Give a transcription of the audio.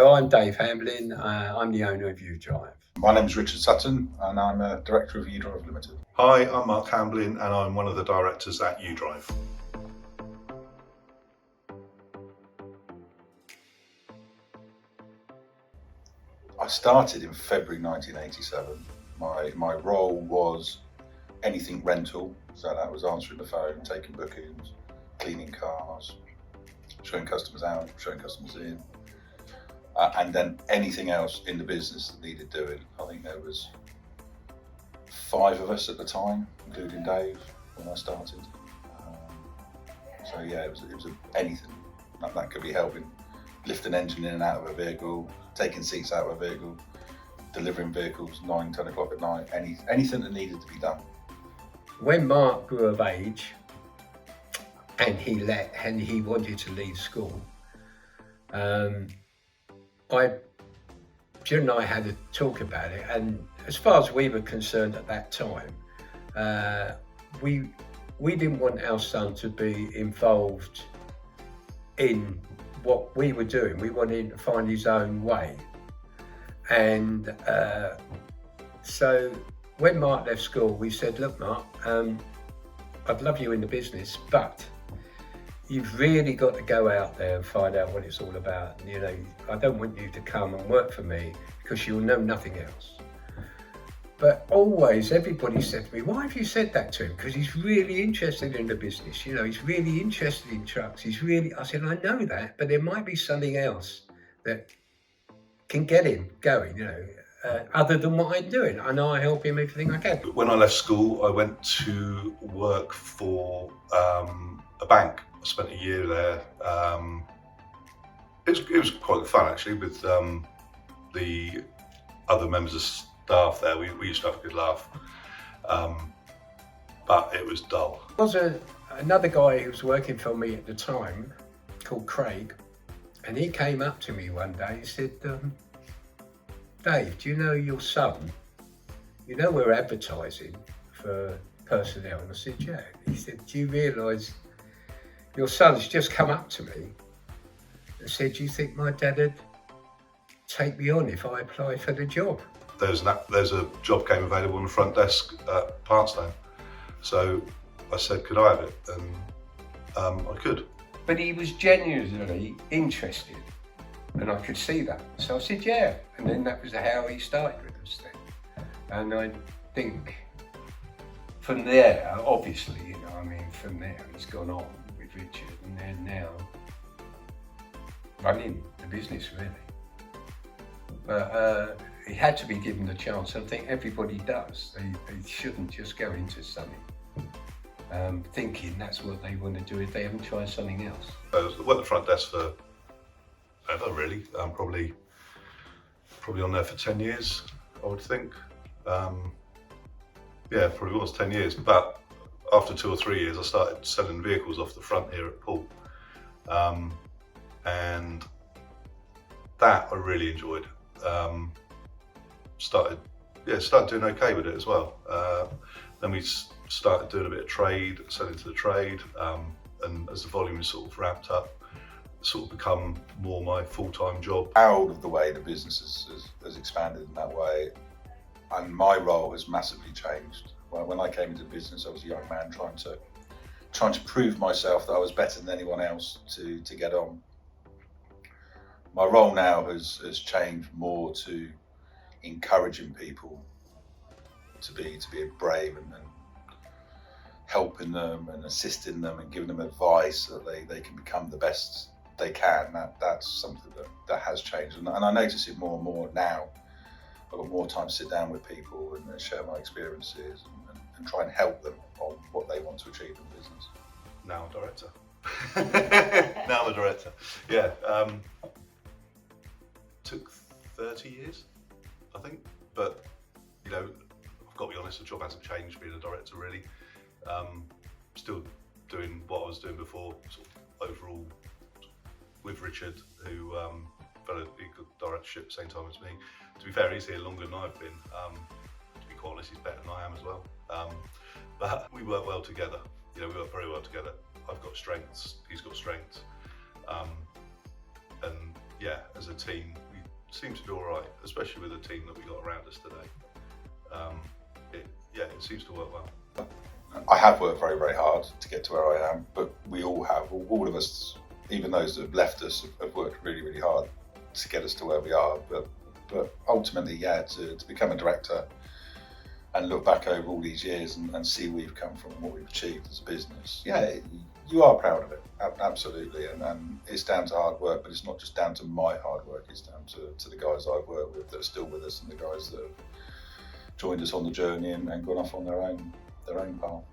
I'm Dave Hamblin. I'm the owner of UDrive. My name is Richard Sutton and I'm a Director of UDrive Limited. Hi, I'm Mark Hamblin and I'm one of the directors at UDrive. I started in February 1987. My role was anything rental, so that was answering the phone, taking bookings, cleaning cars, showing customers out, showing customers in, and then anything else in the business that needed doing. I think there was 5 of us at the time, including Dave, when I started. So yeah, it was anything that could be helping, lift an engine in and out of a vehicle, taking seats out of a vehicle, delivering vehicles 9, 10 o'clock at night, anything that needed to be done. When Mark grew of age and he wanted to leave school, Jill and I had a talk about it, and as far as we were concerned at that time, we didn't want our son to be involved in what we were doing. We wanted him to find his own way. And so when Mark left school, we said, look, Mark, I'd love you in the business, but you've really got to go out there and find out what it's all about. You know, I don't want you to come and work for me because you'll know nothing else. But always everybody said to me, why have you said that to him? Because he's really interested in the business. You know, he's really interested in trucks. I said, I know that, but there might be something else that can get him going, you know, other than what I'm doing. I know I help him everything I can. When I left school, I went to work for a bank. I spent a year there. It was quite fun actually with the other members of staff there. We used to have a good laugh, but it was dull. There was another guy who was working for me at the time called Craig, and he came up to me one day. He said, Dave, do you know your son? You know we're advertising for personnel. And I said, yeah. He said, do you realise your son's just come up to me and said, do you think my dad would take me on if I apply for the job? There's a job came available on the front desk at Partstone. So I said, could I have it? And I could. But he was genuinely interested, and I could see that. So I said, yeah. And then that was how he started with us then. And I think from there, obviously, you know, I mean, from there he's gone on with Richard and then now running the business really. But he had to be given the chance. I think everybody does. They shouldn't just go into something thinking that's what they want to do if they haven't tried something else. I worked at the front desk for ever really. Probably on there for 10 years, I would think. Yeah, probably was 10 years. But after 2 or 3 years, I started selling vehicles off the front here at Poole, and that I really enjoyed. Started doing okay with it as well. Then we started doing a bit of trade, selling to the trade, and as the volume sort of ramped up, it's sort of become more my full-time job. Proud of the way the business has expanded in that way, and my role has massively changed. When I came into the business, I was a young man trying to prove myself that I was better than anyone else to get on. My role now has changed more to encouraging people to be brave and helping them and assisting them and giving them advice so that they can become the best they can. That's something that has changed, and I notice it more and more now. I've got more time to sit down with people and share my experiences and try and help them on what they want to achieve in business. Now a director. Now I'm a director. Yeah. Took 30 years, I think, but you know, I've got to be honest, the job hasn't changed being a director really. Still doing what I was doing before, sort of overall with Richard, who he got directorship at the same time as me. To be fair, he's here longer than I've been. To be quite honest, he's better than I am as well. But we work well together. You know, we work very well together. I've got strengths, he's got strengths, and yeah, as a team, we seems to do all right, especially with the team that we got around us today. It seems to work well. I have worked very, very hard to get to where I am, but we all have, all of us, even those that have left us, have worked really, really hard to get us to where we are. But ultimately, to become a director and look back over all these years and see where we've come from and what we've achieved as a business, you are proud of it, absolutely. And it's down to hard work, but it's not just down to my hard work, it's down to the guys I've worked with that are still with us and the guys that have joined us on the journey and gone off on their own path.